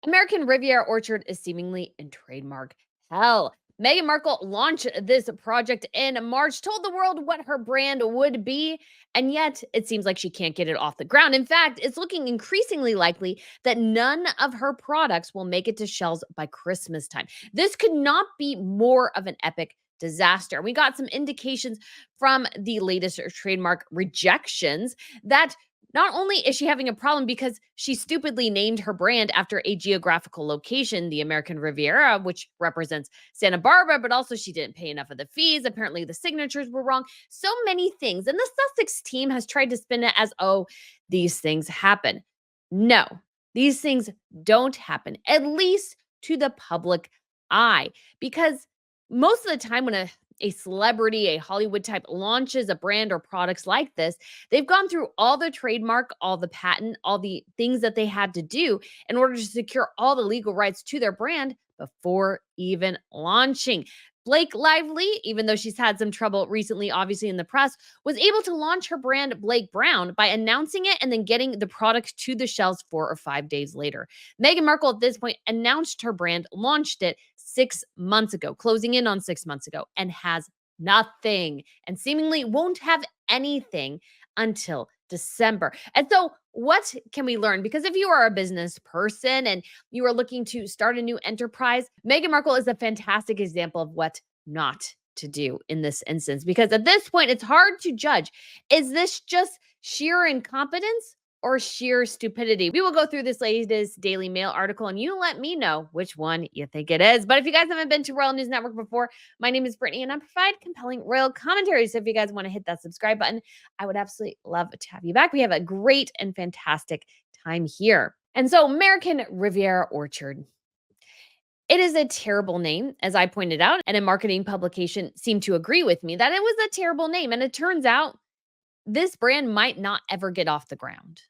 American Riviera Orchard is seemingly in trademark hell. Meghan Markle launched this project in March, told the world what her brand would be, and yet it seems like she can't get it off the ground. In fact, it's looking increasingly likely that none of her products will make it to shelves by Christmas time. This could not be more of an epic disaster. We got some indications from the latest trademark rejections that not only is she having a problem because she stupidly named her brand after a geographical location, the American Riviera, which represents Santa Barbara, but also she didn't pay enough of the fees. Apparently, the signatures were wrong. So many things. And the Sussex team has tried to spin it as, oh, these things happen. No, these things don't happen, at least to the public eye, because most of the time when a celebrity, a Hollywood type launches a brand or products like this, they've gone through all the trademark, all the patent, all the things that they had to do in order to secure all the legal rights to their brand before even launching. Blake Lively, even though she's had some trouble recently, obviously in the press, was able to launch her brand Blake Brown by announcing it and then getting the product to the shelves 4 or 5 days later. Meghan Markle at this point announced her brand, launched it 6 months ago, closing in on 6 months ago, and has nothing and seemingly won't have anything until December. And so, what can we learn? Because if you are a business person and you are looking to start a new enterprise, Meghan Markle is a fantastic example of what not to do in this instance. Because at this point, it's hard to judge. Is this just sheer incompetence or sheer stupidity? We will go through this latest Daily Mail article and you let me know which one you think it is. But if you guys haven't been to Royal News Network before, my name is Brittany and I provide compelling royal commentary. So if you guys want to hit that subscribe button, I would absolutely love to have you back. We have a great and fantastic time here. And so, American Riviera Orchard. It is a terrible name, as I pointed out, and a marketing publication seemed to agree with me that it was a terrible name. And it turns out this brand might not ever get off the ground.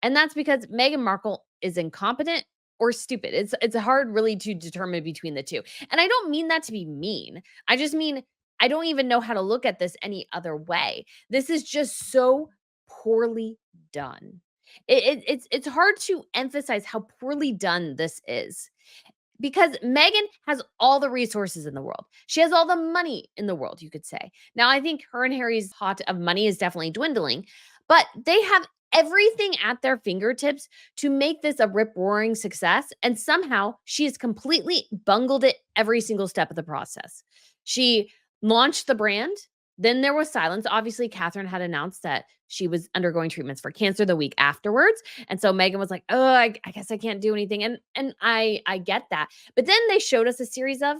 And that's because Meghan Markle is incompetent or stupid. It's hard really to determine between the two. And I don't mean that to be mean. I just mean I don't even know how to look at this any other way. This is just so poorly done. It's hard to emphasize how poorly done this is because Megan has all the resources in the world. She has all the money in the world, you could say. Now, I think her and Harry's pot of money is definitely dwindling, but they have everything at their fingertips to make this a rip roaring success. And somehow she has completely bungled it every single step of the process. She launched the brand. Then there was silence. Obviously, Catherine had announced that she was undergoing treatments for cancer the week afterwards. And so Megan was like, "Oh, I guess I can't do anything." And I get that. But then they showed us a series of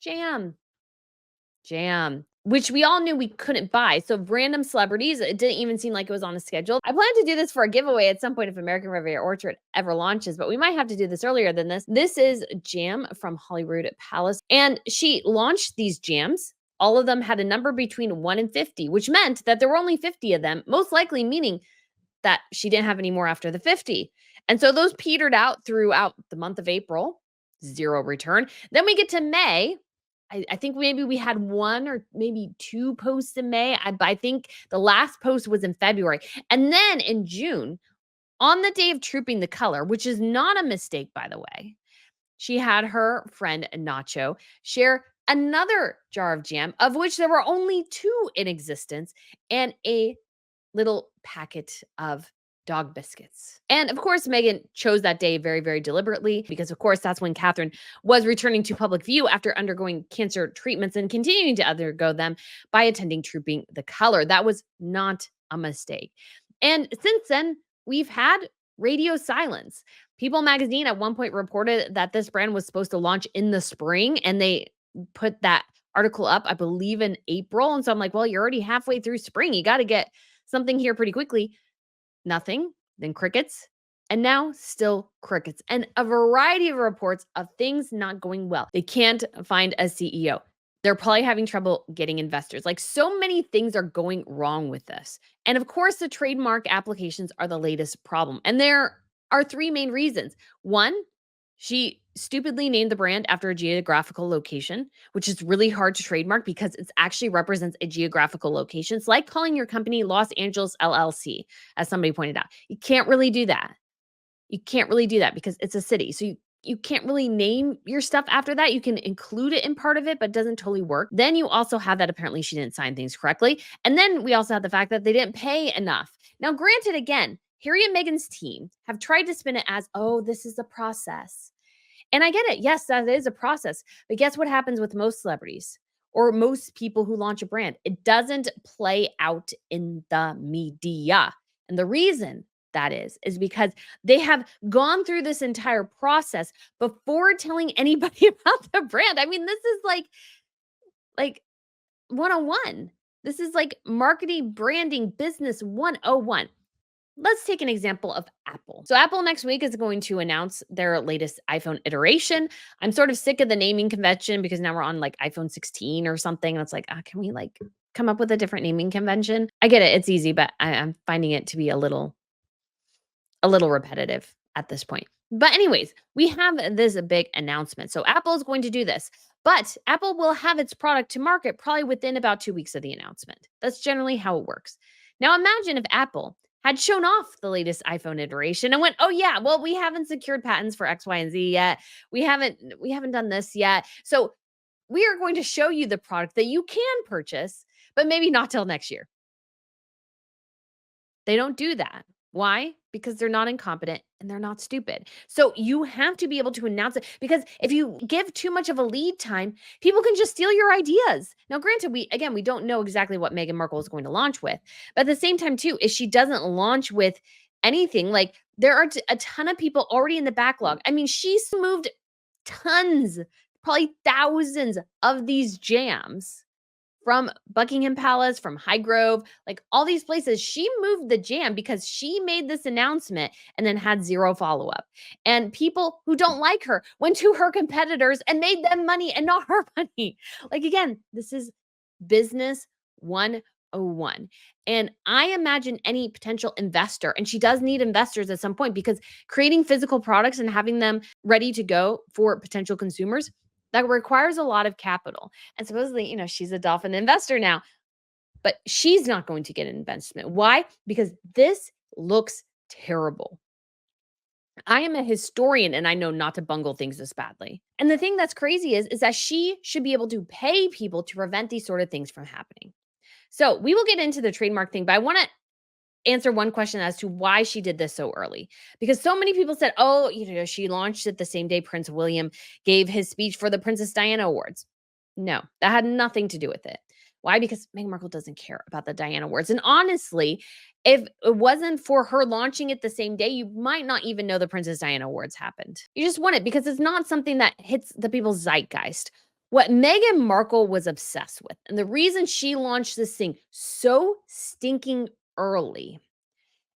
jam, which we all knew we couldn't buy. So random celebrities, it didn't even seem like it was on a schedule. I plan to do this for a giveaway at some point if American Riviera Orchard ever launches, but we might have to do this earlier than this. This is jam from Hollywood Palace. And she launched these jams. All of them had a number between 1 and 50, which meant that there were only 50 of them, most likely meaning that she didn't have any more after the 50. And so those petered out throughout the month of April, zero return. Then we get to May. I think maybe we had one or maybe two posts in May. I think the last post was in February. And then in June, on the day of Trooping the Color, which is not a mistake, by the way, she had her friend Nacho share another jar of jam, of which there were only two in existence, and a little packet of dog biscuits. And of course, Meghan chose that day very, very deliberately because, of course, that's when Catherine was returning to public view after undergoing cancer treatments and continuing to undergo them by attending Trooping the Color. That was not a mistake. And since then, we've had radio silence. People magazine at one point reported that this brand was supposed to launch in the spring, and they put that article up, I believe, in April. And so I'm like, well, you're already halfway through spring. You got to get something here pretty quickly. Nothing, then crickets, and now still crickets, and a variety of reports of things not going well. They can't find a CEO. They're probably having trouble getting investors. Like, so many things are going wrong with this. And of course, the trademark applications are the latest problem. And there are three main reasons. One, she stupidly named the brand after a geographical location, which is really hard to trademark because it actually represents a geographical location. It's like calling your company Los Angeles LLC, as somebody pointed out. You can't really do that. You can't really do that because it's a city. So you you can't really name your stuff after that. You can include it in part of it, but it doesn't totally work. Then you also have that apparently she didn't sign things correctly. And then we also have the fact that they didn't pay enough. Now, granted, again, Harry and Meghan's team have tried to spin it as, oh, this is a process. And I get it. Yes, that is a process. But guess what happens with most celebrities or most people who launch a brand? It doesn't play out in the media. And the reason that is because they have gone through this entire process before telling anybody about the brand. I mean, this is like 101. This is like marketing, branding, business 101. Let's take an example of Apple. So Apple next week is going to announce their latest iPhone iteration. I'm sort of sick of the naming convention because now we're on like iPhone 16 or something. And it's like, can we like come up with a different naming convention? I get it. It's easy, but I'm finding it to be a little repetitive at this point. But anyways, we have this big announcement. So Apple is going to do this, but Apple will have its product to market probably within about 2 weeks of the announcement. That's generally how it works. Now imagine if Apple had shown off the latest iPhone iteration and went, "Oh yeah, well we haven't secured patents for X, Y, and Z yet. We haven't done this yet. So we are going to show you the product that you can purchase, but maybe not till next year." They don't do that. Why? Because they're not incompetent and they're not stupid. So you have to be able to announce it because if you give too much of a lead time, people can just steal your ideas. Now, granted, we don't know exactly what Meghan Markle is going to launch with, but at the same time, too, if she doesn't launch with anything, like there are a ton of people already in the backlog. I mean, she's moved tons, probably thousands of these jams from Buckingham Palace, from Highgrove, like all these places. She moved the jam because she made this announcement and then had zero follow up. And people who don't like her went to her competitors and made them money and not her money. Like, again, this is business 101. And I imagine any potential investor, and she does need investors at some point because creating physical products and having them ready to go for potential consumers, that requires a lot of capital. And supposedly, she's a dolphin investor now, but she's not going to get an investment. Why? Because this looks terrible. I am a historian and I know not to bungle things this badly. And the thing that's crazy is that she should be able to pay people to prevent these sort of things from happening. So we will get into the trademark thing, but I want to answer one question as to why she did this so early. Because so many people said, oh, she launched it the same day Prince William gave his speech for the Princess Diana Awards. No, that had nothing to do with it. Why? Because Meghan Markle doesn't care about the Diana Awards. And honestly, if it wasn't for her launching it the same day, you might not even know the Princess Diana Awards happened. You just want it because it's not something that hits the people's zeitgeist. What Meghan Markle was obsessed with, and the reason she launched this thing so stinking early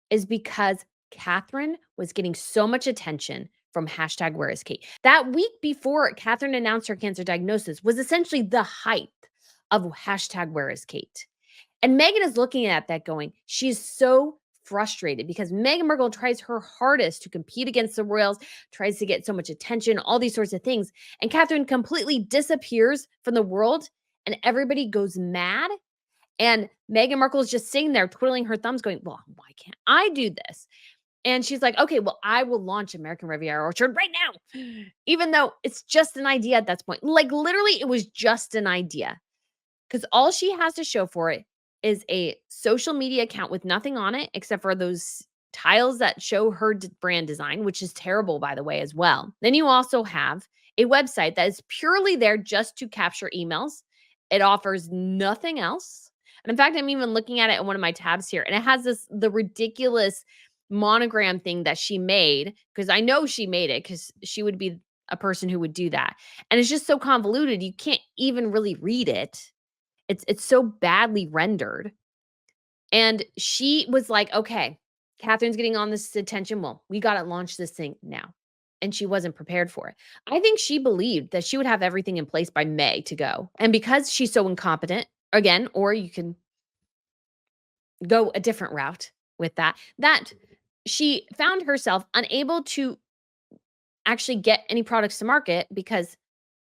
is because Catherine was getting so much attention from hashtag where is Kate. That week before Catherine announced her cancer diagnosis was essentially the height of hashtag where is Kate. And Meghan is looking at that going, she's so frustrated because Meghan Markle tries her hardest to compete against the royals, tries to get so much attention, all these sorts of things. And Catherine completely disappears from the world and everybody goes mad. And Meghan Markle is just sitting there twiddling her thumbs going, well, why can't I do this? And she's like, okay, well, I will launch American Riviera Orchard right now, even though it's just an idea at that point. Like literally, it was just an idea because all she has to show for it is a social media account with nothing on it except for those tiles that show her brand design, which is terrible, by the way, as well. Then you also have a website that is purely there just to capture emails. It offers nothing else. And in fact, I'm even looking at it in one of my tabs here, and it has the ridiculous monogram thing that she made because I know she made it because she would be a person who would do that. And it's just so convoluted, you can't even really read it. It's so badly rendered. And she was like, okay, Catherine's getting on this attention. Well, we got to launch this thing now. And she wasn't prepared for it. I think she believed that she would have everything in place by May to go. And because she's so incompetent, again, or you can go a different route with that she found herself unable to actually get any products to market because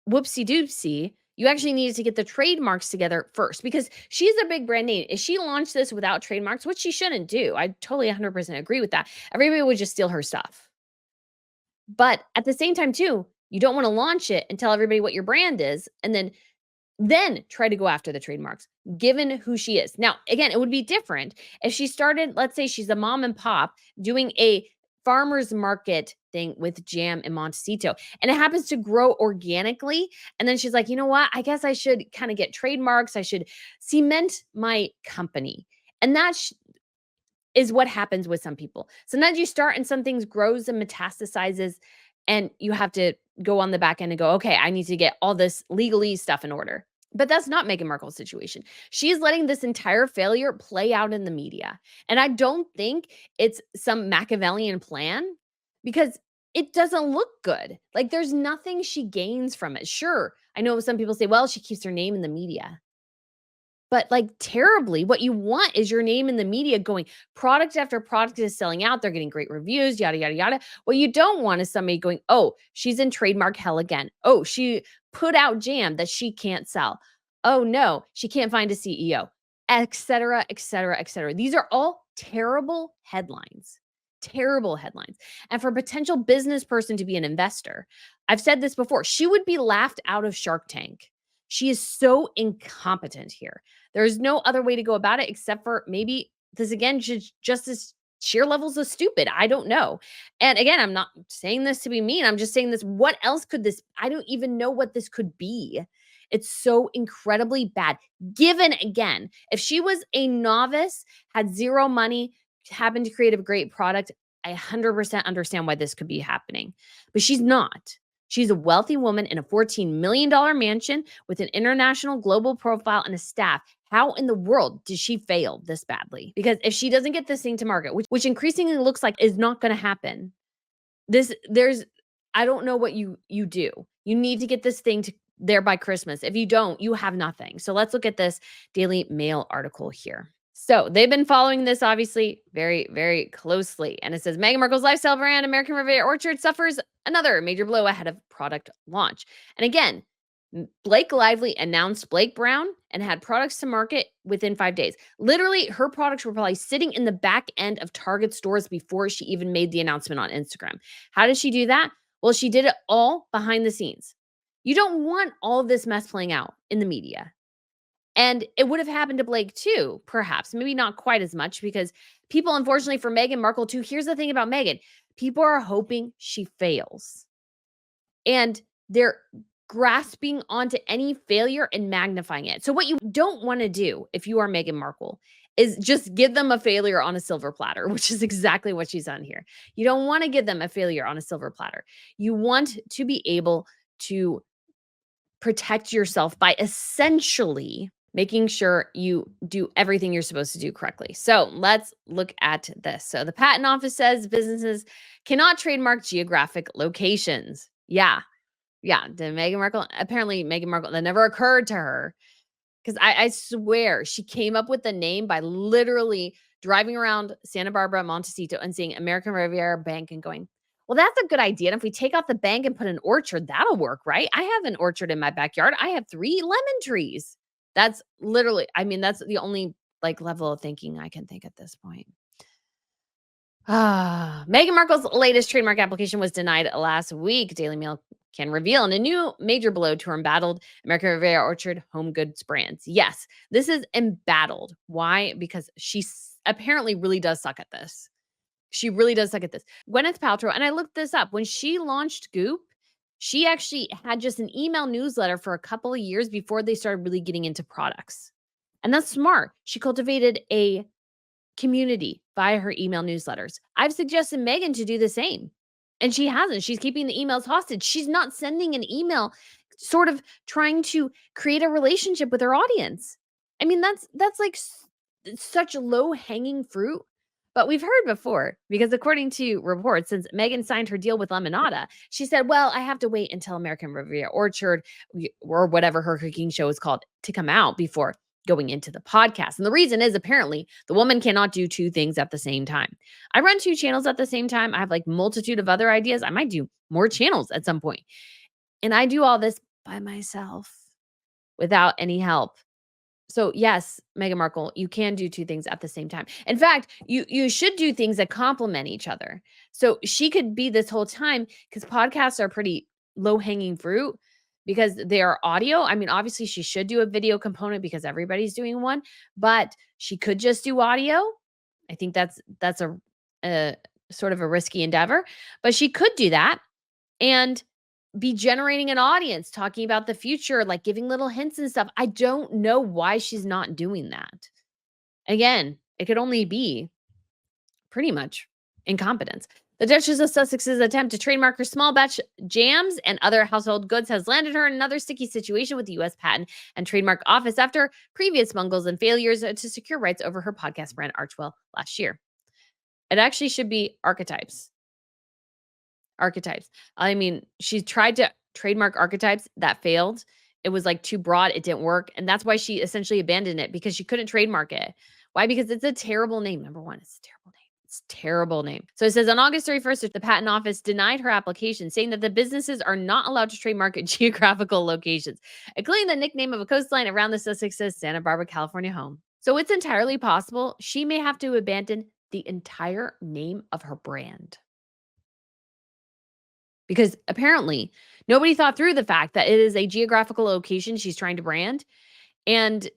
whoopsie doopsie, you actually needed to get the trademarks together first because she's a big brand name. If she launched this without trademarks, which she shouldn't do, I totally 100% agree with that. Everybody would just steal her stuff. But at the same time too, you don't wanna launch it and tell everybody what your brand is, and then try to go after the trademarks, given who she is. Now, again, it would be different if she started, let's say she's a mom and pop doing a farmer's market thing with jam and Montecito, and it happens to grow organically. And then she's like, you know what? I guess I should kind of get trademarks. I should cement my company. And is what happens with some people. Sometimes you start and some things grows and metastasizes, and you have to go on the back end and go, okay, I need to get all this legalese stuff in order. But that's not Meghan Markle's situation. She's letting this entire failure play out in the media. And I don't think it's some Machiavellian plan because it doesn't look good. Like there's nothing she gains from it. Sure, I know some people say, well, she keeps her name in the media. But, like, terribly, what you want is your name in the media going, product after product is selling out, they're getting great reviews, yada, yada, yada. What you don't want is somebody going, "Oh, she's in trademark hell again. Oh, she put out jam that she can't sell. Oh, no, she can't find a CEO," etcetera, etcetera, etcetera. These are all terrible headlines, terrible headlines. And for a potential business person to be an investor, I've said this before, she would be laughed out of Shark Tank. She is so incompetent here. There's no other way to go about it except for maybe this again, just as sheer levels of stupid. I don't know. And again, I'm not saying this to be mean. I'm just saying this. What else could this? I don't even know what this could be. It's so incredibly bad. Given again, if she was a novice, had zero money, happened to create a great product, I 100% understand why this could be happening. But she's not. She's a wealthy woman in a $14 million mansion with an international global profile and a staff. How in the world did she fail this badly? Because if she doesn't get this thing to market, which increasingly looks like is not going to happen, there's I don't know what you do. You need to get this thing to there by Christmas. If you don't, you have nothing. So let's look at this Daily Mail article here. So they've been following this obviously very, very closely. And it says Meghan Markle's lifestyle brand, American Riviera Orchard, suffers another major blow ahead of product launch. And again, Blake Lively announced Blake Brown and had products to market within 5 days. Literally, her products were probably sitting in the back end of Target stores before she even made the announcement on Instagram. How did she do that? Well, she did it all behind the scenes. You don't want all of this mess playing out in the media. And it would have happened to Blake too, perhaps. Maybe not quite as much because people, unfortunately, for Meghan Markle too, here's the thing about Meghan people are hoping she fails. And they're grasping onto any failure and magnifying it. So, what you don't want to do if you are Meghan Markle is just give them a failure on a silver platter, which is exactly what she's done here. You don't want to give them a failure on a silver platter. You want to be able to protect yourself by essentially making sure you do everything you're supposed to do correctly. So let's look at this. So the patent office says businesses cannot trademark geographic locations. Yeah. Yeah. Apparently Meghan Markle, that never occurred to her. Because I swear she came up with the name by literally driving around Santa Barbara, Montecito, and seeing American Riviera Bank and going, well, that's a good idea. And if we take out the bank and put an orchard, that'll work, right? I have an orchard in my backyard. I have 3 lemon trees. That's literally, I mean, that's the only like level of thinking I can think at this point. Meghan Markle's latest trademark application was denied last week. Daily Mail can reveal in a new major blow to her embattled American Riviera Orchard home goods brands. Yes, this is embattled. Why? Because apparently really does suck at this. She really does suck at this. Gwyneth Paltrow, and I looked this up, when she launched Goop, she actually had just an email newsletter for a couple of years before they started really getting into products. And that's smart. She cultivated a community via her email newsletters. I've suggested Meghan to do the same, and she hasn't. She's keeping the emails hostage. She's not sending an email sort of trying to create a relationship with her audience. I mean, that's like such low-hanging fruit. But we've heard before, because according to reports, since Meghan signed her deal with Lemonada, she said, well, I have to wait until American Riviera Orchard or whatever her cooking show is called to come out before going into the podcast. And the reason is apparently the woman cannot do 2 things at the same time. I run 2 channels at the same time. I have like multitude of other ideas. I might do more channels at some point. And I do all this by myself without any help. So yes, Meghan Markle, you can do 2 things at the same time. In fact, you should do things that complement each other. So she could be this whole time because podcasts are pretty low-hanging fruit because they are audio. I mean, obviously she should do a video component because everybody's doing one, but she could just do audio. I think that's a sort of a risky endeavor, but she could do that and be generating an audience, talking about the future, like giving little hints and stuff. I don't know why she's not doing that. Again, it could only be pretty much incompetence. The Duchess of Sussex's attempt to trademark her small batch jams and other household goods has landed her in another sticky situation with the U.S. Patent and Trademark Office after previous bungles and failures to secure rights over her podcast brand Archwell last year. It actually should be archetypes. Archetypes. I mean, she tried to trademark archetypes, that failed. It was, like, too broad, it didn't work, and that's why she essentially abandoned it because she couldn't trademark it. Why? Because it's a terrible name, number 1, it's a terrible name. It's a terrible name. So it says, on August 31st, the Patent Office denied her application, saying that the businesses are not allowed to trademark geographical locations, including the nickname of a coastline around the Sussex's Santa Barbara, California home. So it's entirely possible she may have to abandon the entire name of her brand. Because apparently nobody thought through the fact that it is a geographical location she's trying to brand, and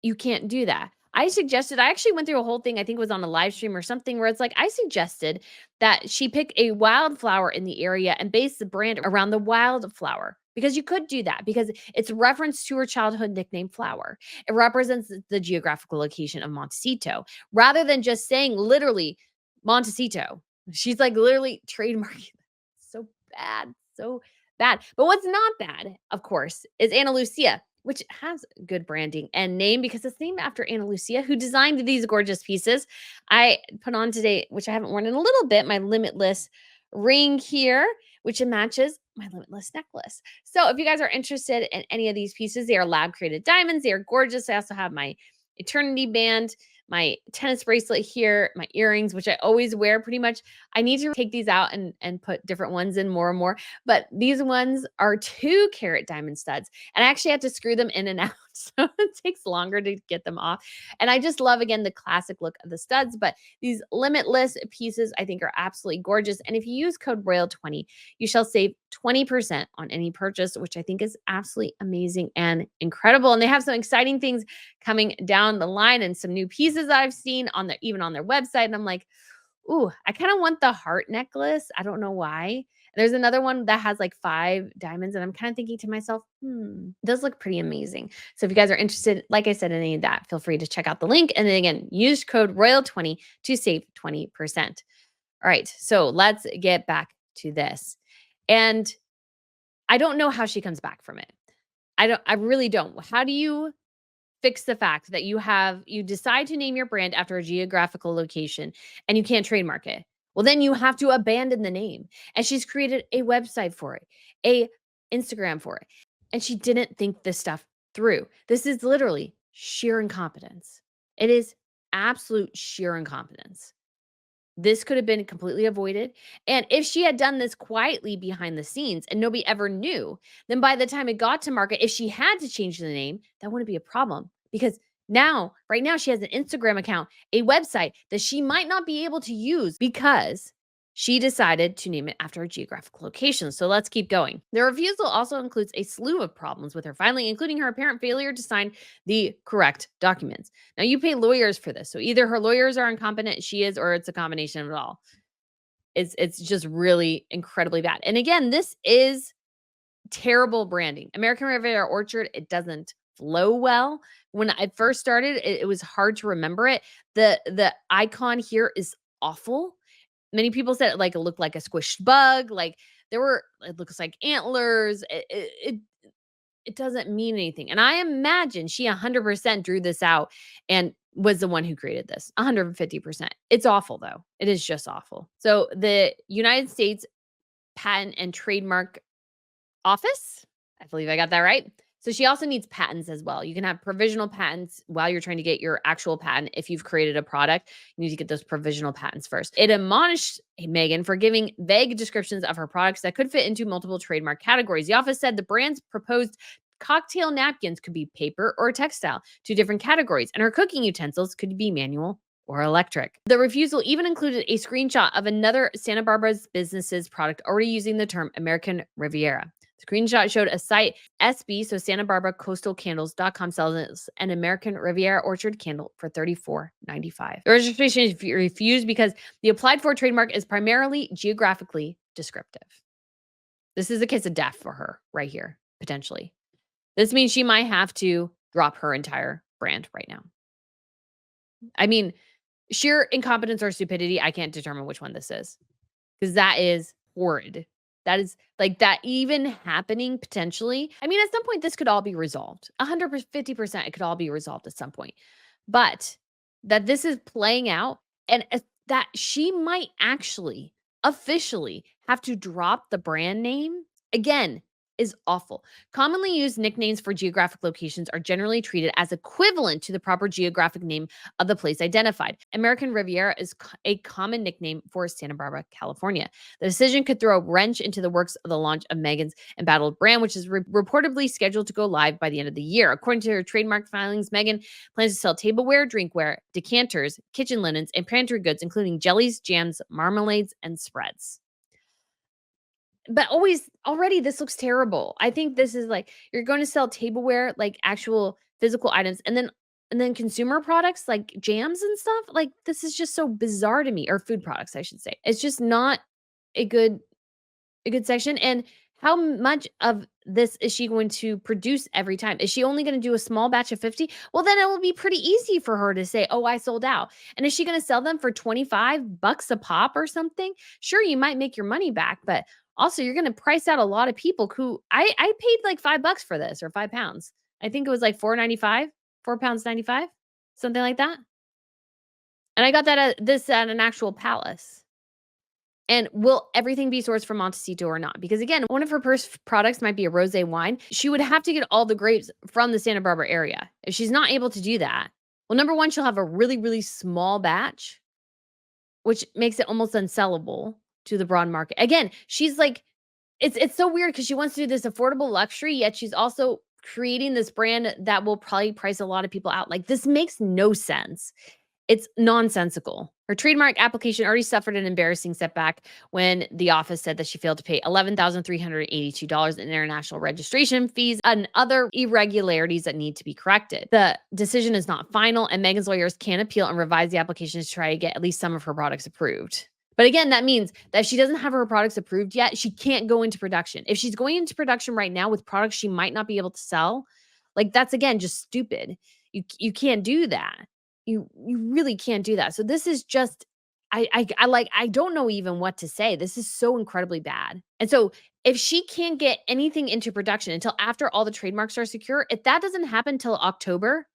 you can't do that. I actually went through a whole thing, I think it was on a live stream or something, where it's like, I suggested that she pick a wildflower in the area and base the brand around the wildflower. Because you could do that because it's reference to her childhood nickname flower. It represents the geographical location of Montecito rather than just saying literally Montecito. She's like literally trademarking. So bad, so bad. But what's not bad, of course, is Ana Lucia, which has good branding and name because it's named after Ana Lucia, who designed these gorgeous pieces. I put on today, which I haven't worn in a little bit, my Limitless ring here, which matches my Limitless necklace. So if you guys are interested in any of these pieces, they are lab created diamonds. They are gorgeous. I also have my Eternity band, my tennis bracelet here, my earrings, which I always wear pretty much. I need to take these out and put different ones in more and more. But these ones are 2-carat diamond studs. And I actually had to screw them in and out. So it takes longer to get them off. And I just love, again, the classic look of the studs. But these Limitless pieces I think are absolutely gorgeous. And if you use code ROYAL20, you shall save 20% on any purchase, which I think is absolutely amazing and incredible. And they have some exciting things coming down the line and some new pieces that I've seen on even on their website. And I'm like, ooh, I kind of want the heart necklace. I don't know why. There's another one that has like 5 diamonds, and I'm kind of thinking to myself, it does look pretty amazing. So if you guys are interested, like I said, in any of that, feel free to check out the link. And then again, use code ROYAL20 to save 20%. All right, so let's get back to this. And I don't know how she comes back from it. I really don't. How do you fix the fact that you decide to name your brand after a geographical location and you can't trademark it? Well, then you have to abandon the name. And she's created a website for it, a Instagram for it. And she didn't think this stuff through. This is literally sheer incompetence. It is absolute sheer incompetence. This could have been completely avoided. And if she had done this quietly behind the scenes and nobody ever knew, then by the time it got to market, if she had to change the name, that wouldn't be a problem because right now, she has an Instagram account, a website that she might not be able to use because she decided to name it after a geographic location. So let's keep going. The refusal also includes a slew of problems with her filing, including her apparent failure to sign the correct documents. Now, you pay lawyers for this. So either her lawyers are incompetent, she is, or it's a combination of it all. It's just really incredibly bad. And again, this is terrible branding. American Riviera Orchard, it doesn't flow well. When I first started, it was hard to remember it. The icon here is awful. Many people said it looked like a squished bug. It looks like antlers. It doesn't mean anything. And I imagine she 100% drew this out and was the one who created this. 150%. It's awful though. It is just awful. So the United States Patent and Trademark Office, I believe I got that right. So she also needs patents as well. You can have provisional patents while you're trying to get your actual patent. If you've created a product, you need to get those provisional patents first. It admonished Meghan for giving vague descriptions of her products that could fit into multiple trademark categories. The office said the brand's proposed cocktail napkins could be paper or textile, two different categories, and her cooking utensils could be manual or electric. The refusal even included a screenshot of another Santa Barbara's business's product already using the term American Riviera. The screenshot showed a site SB, so Santa Barbara Coastal Candles.com sells an American Riviera orchard candle for $34.95. The registration is refused because the applied for trademark is primarily geographically descriptive. This is a kiss of death for her right here, potentially. This means she might have to drop her entire brand right now. I mean, sheer incompetence or stupidity, I can't determine which one this is, because that is horrid. That is like that even happening potentially. I mean, at some point, this could all be resolved. 150%, it could all be resolved at some point. But that this is playing out and that she might actually officially have to drop the brand name again is awful. Commonly used nicknames for geographic locations are generally treated as equivalent to the proper geographic name of the place identified. American Riviera is a common nickname for Santa Barbara, California. The decision could throw a wrench into the works of the launch of Meghan's embattled brand, which is reportedly scheduled to go live by the end of the year. According to her trademark filings, Meghan plans to sell tableware, drinkware, decanters, kitchen linens, and pantry goods, including jellies, jams, marmalades, and spreads. But already this looks terrible. I think this is like you're going to sell tableware, like actual physical items, and then consumer products like jams and stuff. Like this is just so bizarre to me, or food products, I should say. It's just not a good section. And how much of this is she going to produce every time? Is she only going to do a small batch of 50? Well, then it will be pretty easy for her to say, "Oh, I sold out." And is she going to sell them for 25 bucks a pop or something? Sure, you might make your money back, but also you're going to price out a lot of people who I paid like $5 for this, or 5 pounds. I think it was like $4.95, £4.95, something like that. And I got that at an actual palace. And will everything be sourced from Montecito or not? Because again, one of her first products might be a rosé wine. She would have to get all the grapes from the Santa Barbara area. If she's not able to do that, well, number one, she'll have a really, really small batch, which makes it almost unsellable to the broad market. Again, she's like, it's so weird because she wants to do this affordable luxury, yet she's also creating this brand that will probably price a lot of people out. Like this makes no sense. It's nonsensical. Her trademark application already suffered an embarrassing setback when the office said that she failed to pay $11,382 in international registration fees and other irregularities that need to be corrected. The decision is not final, and Meghan's lawyers can appeal and revise the application to try to get at least some of her products approved. But again, that means that if she doesn't have her products approved yet, she can't go into production. If she's going into production right now with products she might not be able to sell, like that's again just stupid. You can't do that. You really can't do that. So this is just I don't know even what to say. This is so incredibly bad. And so if she can't get anything into production until after all the trademarks are secure, if that doesn't happen till October,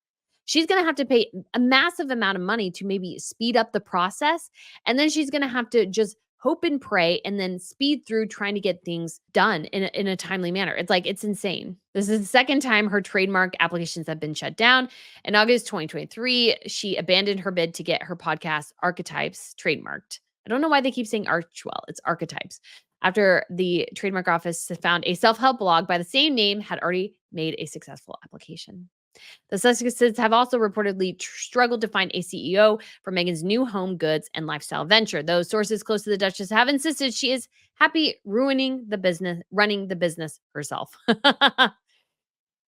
she's going to have to pay a massive amount of money to maybe speed up the process. And then she's going to have to just hope and pray and then speed through trying to get things done in a timely manner. It's like, it's insane. This is the second time her trademark applications have been shut down. In August 2023, she abandoned her bid to get her podcast Archetypes trademarked. I don't know why they keep saying Archwell. It's Archetypes. After the trademark office found a self-help blog by the same name had already made a successful application. The Sussexes have also reportedly struggled to find a CEO for Meghan's new home goods and lifestyle venture. Those sources close to the Duchess have insisted she is happy running the business herself.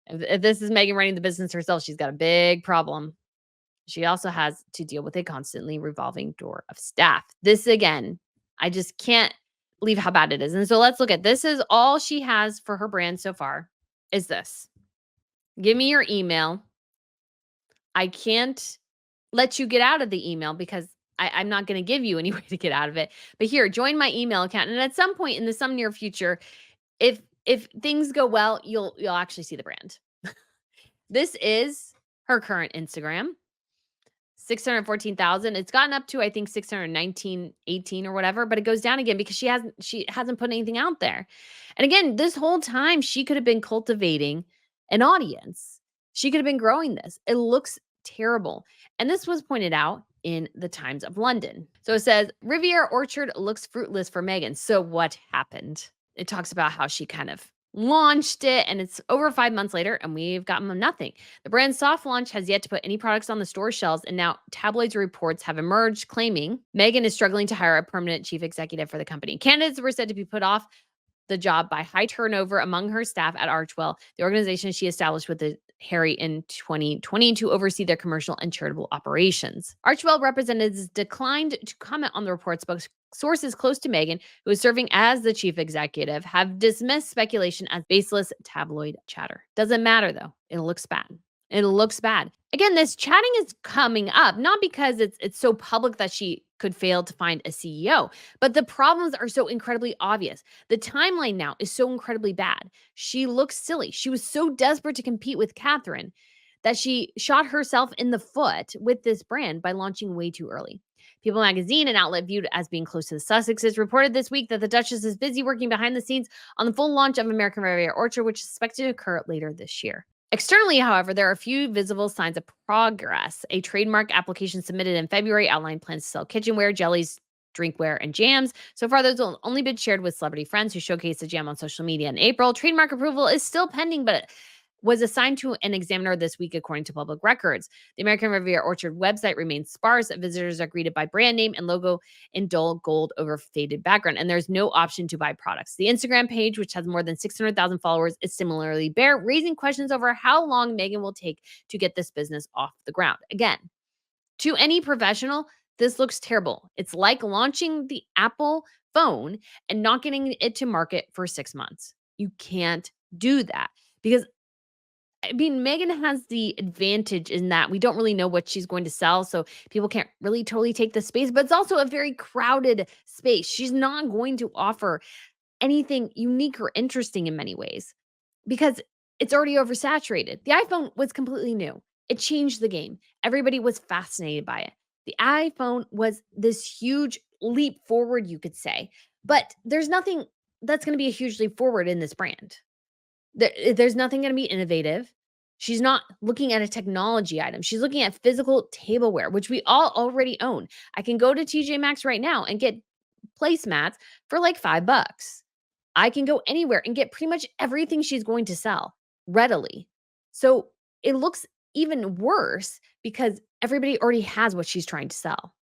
If this is Meghan running the business herself, she's got a big problem. She also has to deal with a constantly revolving door of staff. This again, I just can't believe how bad it is. And so let's look at this. Is all she has for her brand so far is this. Give me your email. I can't let you get out of the email because I'm not going to give you any way to get out of it. But here, join my email account. And at some point in some near future, if things go well, you'll actually see the brand. This is her current Instagram. 614,000. It's gotten up to, I think, 619, 18 or whatever, but it goes down again because she hasn't put anything out there. And again, this whole time she could have been cultivating an audience. She could have been growing this. It looks terrible. And this was pointed out in the Times of London. So it says, Riviera Orchard looks fruitless for Meghan. So what happened? It talks about how she kind of launched it, and it's over 5 months later, and we've gotten nothing. The brand's soft launch has yet to put any products on the store shelves, and now tabloids reports have emerged claiming Meghan is struggling to hire a permanent chief executive for the company. Candidates were said to be put off the job by high turnover among her staff at Archwell, the organization she established with Harry in 2020 to oversee their commercial and charitable operations. Archwell representatives declined to comment on the reports, but sources close to Meghan, who is serving as the chief executive, have dismissed speculation as baseless tabloid chatter. Doesn't matter though. It looks bad. It looks bad. Again, this chatting is coming up not because it's so public that she could fail to find a CEO, but the problems are so incredibly obvious. The timeline now is so incredibly bad. She looks silly. She was so desperate to compete with Catherine that she shot herself in the foot with this brand by launching way too early. People magazine, an outlet viewed as being close to the Sussexes, reported this week that the Duchess is busy working behind the scenes on the full launch of American Riviera Orchard, which is expected to occur later this year. Externally, however, there are a few visible signs of progress. A trademark application submitted in February outlined plans to sell kitchenware, jellies, drinkware, and jams. So far, those have only been shared with celebrity friends who showcased the jam on social media in April. Trademark approval is still pending, but was assigned to an examiner this week, according to public records. The American Riviera Orchard website remains sparse. Visitors are greeted by brand name and logo in dull gold over faded background, and there's no option to buy products. The Instagram page, which has more than 600,000 followers, is similarly bare, raising questions over how long Meghan will take to get this business off the ground. Again, to any professional, this looks terrible. It's like launching the Apple phone and not getting it to market for 6 months. You can't do that because I mean, Megan has the advantage in that we don't really know what she's going to sell, so people can't really totally take the space, but it's also a very crowded space. She's not going to offer anything unique or interesting in many ways because it's already oversaturated. The iPhone was completely new. It changed the game. Everybody was fascinated by it. The iPhone was this huge leap forward, you could say, but there's nothing that's going to be a huge leap forward in this brand. There's nothing gonna be innovative. She's not looking at a technology item. She's looking at physical tableware, which we all already own. I can go to TJ Maxx right now and get placemats for like $5. I can go anywhere and get pretty much everything she's going to sell readily. So it looks even worse because everybody already has what she's trying to sell.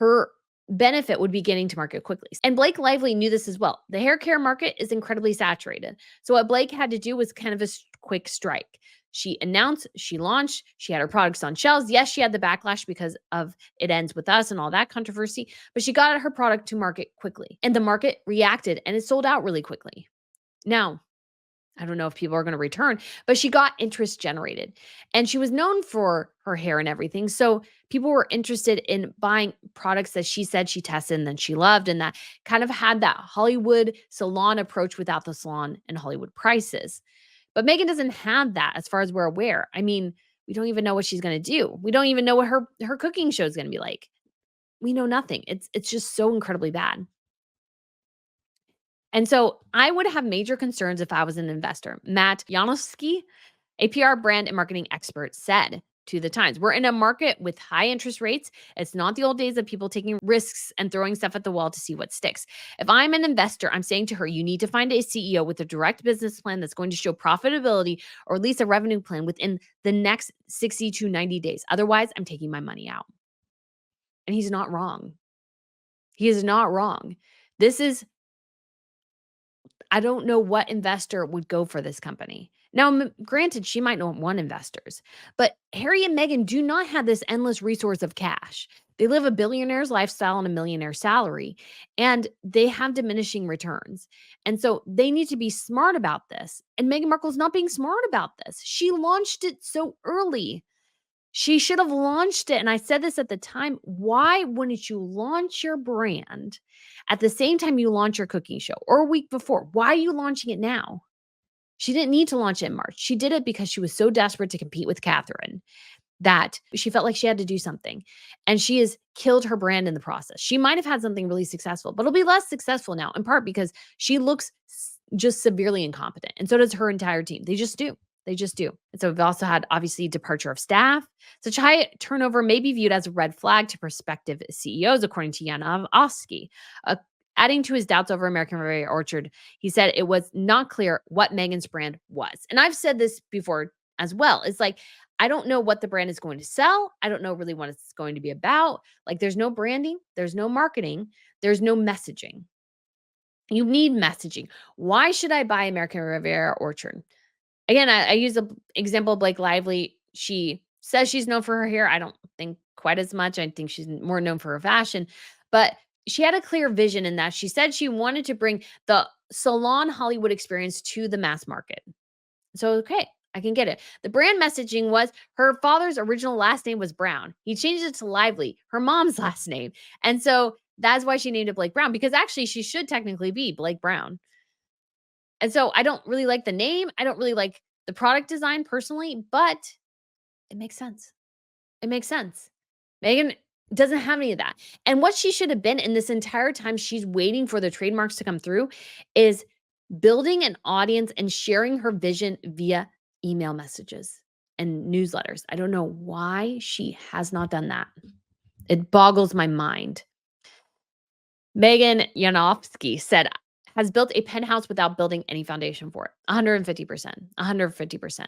Her benefit would be getting to market quickly. And Blake Lively knew this as well. The hair care market is incredibly saturated. So what Blake had to do was kind of a quick strike. She announced, she launched, she had her products on shelves. Yes, she had the backlash because of It Ends With Us and all that controversy, but she got her product to market quickly. And the market reacted and it sold out really quickly. Now, I don't know if people are going to return, but she got interest generated. And she was known for her hair and everything. So people were interested in buying products that she said she tested and then she loved, and that kind of had that Hollywood salon approach without the salon and Hollywood prices. But Megan doesn't have that as far as we're aware. I mean, we don't even know what she's going to do. We don't even know what her cooking show is going to be like. We know nothing. It's just so incredibly bad. And so I would have major concerns if I was an investor. Matt Janowski, a PR brand and marketing expert, said to the Times, "We're in a market with high interest rates. It's not the old days of people taking risks and throwing stuff at the wall to see what sticks. If I'm an investor, I'm saying to her, you need to find a CEO with a direct business plan that's going to show profitability or at least a revenue plan within the next 60 to 90 days. Otherwise, I'm taking my money out." And he's not wrong. He is not wrong. This is I don't know what investor would go for this company. Now, granted, she might not want investors, but Harry and Meghan do not have this endless resource of cash. They live a billionaire's lifestyle on a millionaire salary, and they have diminishing returns. And so they need to be smart about this. And Meghan Markle's not being smart about this. She launched it so early. She should have launched it, and I said this at the time, why wouldn't you launch your brand at the same time you launch your cooking show or a week before? Why are you launching it now? She didn't need to launch it in March. She did it because she was so desperate to compete with Catherine that she felt like she had to do something, and she has killed her brand in the process. She might have had something really successful, but it'll be less successful now, in part because she looks just severely incompetent, and so does her entire team. They just do. They just do. And so we've also had obviously departure of staff. Such high turnover may be viewed as a red flag to prospective CEOs, according to Yana Oski, Adding to his doubts over American Riviera Orchard, he said it was not clear what Meghan's brand was. And I've said this before as well. It's like, I don't know what the brand is going to sell. I don't know really what it's going to be about. Like, there's no branding, there's no marketing, there's no messaging. You need messaging. Why should I buy American Riviera Orchard? Again, I use the example of Blake Lively. She says she's known for her hair. I don't think quite as much. I think she's more known for her fashion, but she had a clear vision in that she said she wanted to bring the salon Hollywood experience to the mass market. So, okay, I can get it. The brand messaging was her father's original last name was Brown. He changed it to Lively, her mom's last name. And so that's why she named it Blake Brown, because actually she should technically be Blake Brown. And so I don't really like the name. I don't really like the product design personally, but it makes sense. It makes sense. Meghan doesn't have any of that. And what she should have been in this entire time she's waiting for the trademarks to come through is building an audience and sharing her vision via email messages and newsletters. I don't know why she has not done that. It boggles my mind. Megan Yanofsky said, has built a penthouse without building any foundation for it. 150%. 150%.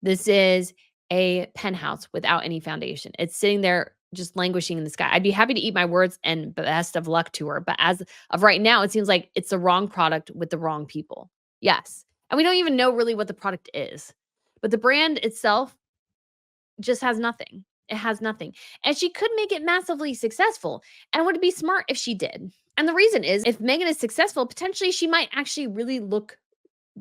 This is a penthouse without any foundation. It's sitting there just languishing in the sky. I'd be happy to eat my words and best of luck to her. But as of right now, it seems like it's the wrong product with the wrong people. Yes. And we don't even know really what the product is. But the brand itself just has nothing. It has nothing. And she could make it massively successful. And would it be smart if she did? And the reason is, if Meghan is successful, potentially she might actually really look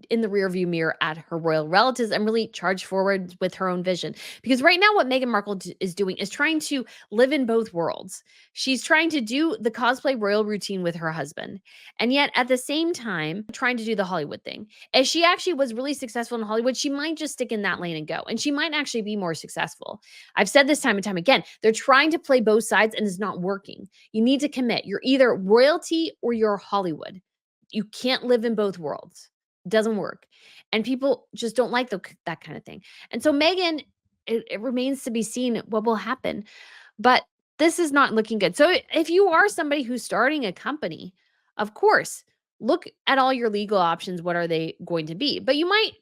in the rearview mirror at her royal relatives and really charge forward with her own vision. Because right now, what Meghan Markle is doing is trying to live in both worlds. She's trying to do the cosplay royal routine with her husband, and yet at the same time, trying to do the Hollywood thing. If she actually was really successful in Hollywood, she might just stick in that lane and go, and she might actually be more successful. I've said this time and time again, they're trying to play both sides and it's not working. You need to commit. You're either royalty or you're Hollywood. You can't live in both worlds. Doesn't work. And people just don't like that kind of thing. And so Meghan, it remains to be seen what will happen. But this is not looking good. So if you are somebody who's starting a company, of course, look at all your legal options. What are they going to be? But you might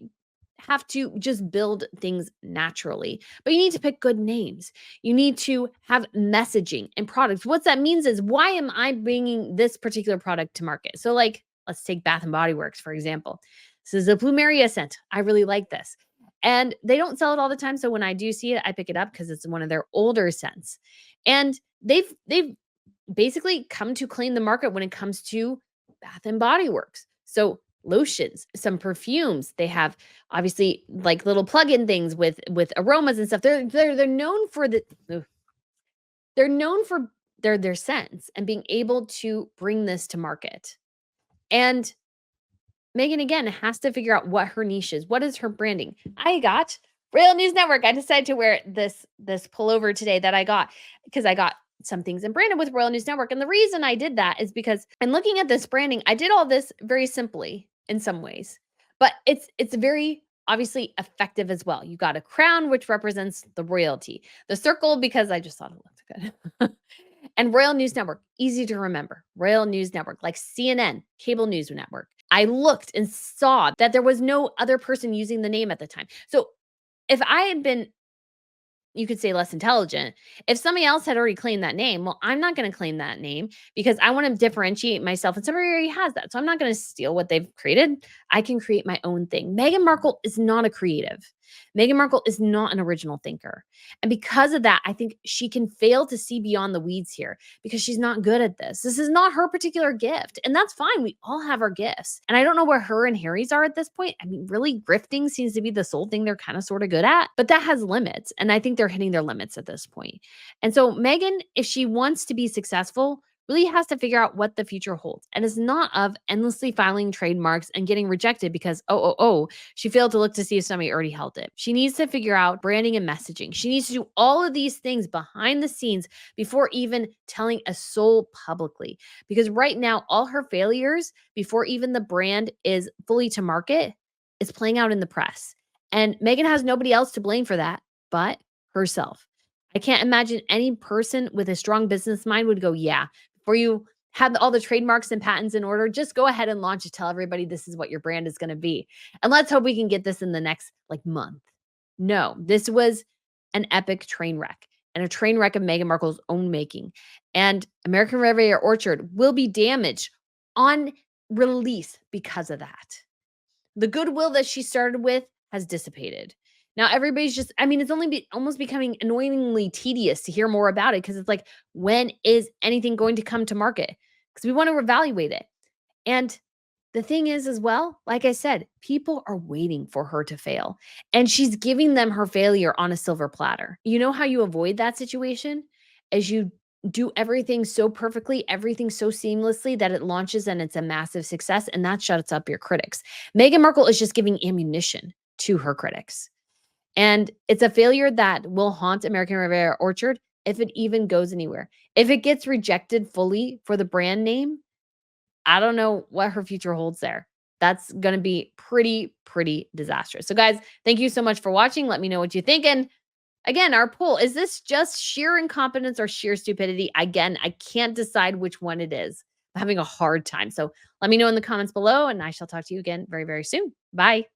have to just build things naturally. But you need to pick good names. You need to have messaging and products. What that means is, why am I bringing this particular product to market? So, like, let's take Bath and Body Works, for example. This is a Plumeria scent. I really like this. And they don't sell it all the time. So when I do see it, I pick it up because it's one of their older scents. And they've basically come to clean the market when it comes to Bath and Body Works. So lotions, some perfumes. They have obviously like little plug-in things with aromas and stuff. They're known for they're known for their scents and being able to bring this to market. And Meghan, again, has to figure out what her niche is. What is her branding? I got Real News Network. I decided to wear this pullover today that I got because I got some things in branded with Royal News Network. And the reason I did that is because in looking at this branding, I did all this very simply in some ways, but it's very obviously effective as well. You got a crown, which represents the royalty, the circle, because I just thought it looked good. And Royal News Network, easy to remember. Royal News Network, like CNN, cable news network. I looked and saw that there was no other person using the name at the time. So if I had been, you could say, less intelligent, if somebody else had already claimed that name, well, I'm not going to claim that name because I want to differentiate myself, and somebody already has that. So I'm not going to steal what they've created. I can create my own thing. Meghan Markle is not a creative. Meghan Markle is not an original thinker. And because of that, I think she can fail to see beyond the weeds here because she's not good at this. This is not her particular gift. And that's fine. We all have our gifts. And I don't know where her and Harry's are at this point. I mean, really, grifting seems to be the sole thing they're kind of sort of good at, but that has limits. And I think they're hitting their limits at this point. And so Meghan, if she wants to be successful, really has to figure out what the future holds. And it's not of endlessly filing trademarks and getting rejected because, she failed to look to see if somebody already held it. She needs to figure out branding and messaging. She needs to do all of these things behind the scenes before even telling a soul publicly. Because right now, all her failures before even the brand is fully to market is playing out in the press. And Meghan has nobody else to blame for that but herself. I can't imagine any person with a strong business mind would go, yeah, before you have all the trademarks and patents in order, just go ahead and launch it. Tell everybody this is what your brand is going to be. And let's hope we can get this in the next like month. No, this was an epic train wreck and a train wreck of Meghan Markle's own making. And American Riviera Orchard will be damaged on release because of that. The goodwill that she started with has dissipated. Now everybody's just, I mean, it's only almost becoming annoyingly tedious to hear more about it because it's like, when is anything going to come to market? Because we want to evaluate it. And the thing is, as well, like I said, people are waiting for her to fail, and she's giving them her failure on a silver platter. You know how you avoid that situation? As you do everything so perfectly, everything so seamlessly that it launches and it's a massive success, and that shuts up your critics. Meghan Markle is just giving ammunition to her critics. And it's a failure that will haunt American Riviera Orchard if it even goes anywhere. If it gets rejected fully for the brand name, I don't know what her future holds there. That's going to be pretty disastrous. So guys, thank you so much for watching. Let me know what you think. And again, our poll, is this just sheer incompetence or sheer stupidity? Again, I can't decide which one it is. I'm having a hard time. So let me know in the comments below, and I shall talk to you again very soon. Bye.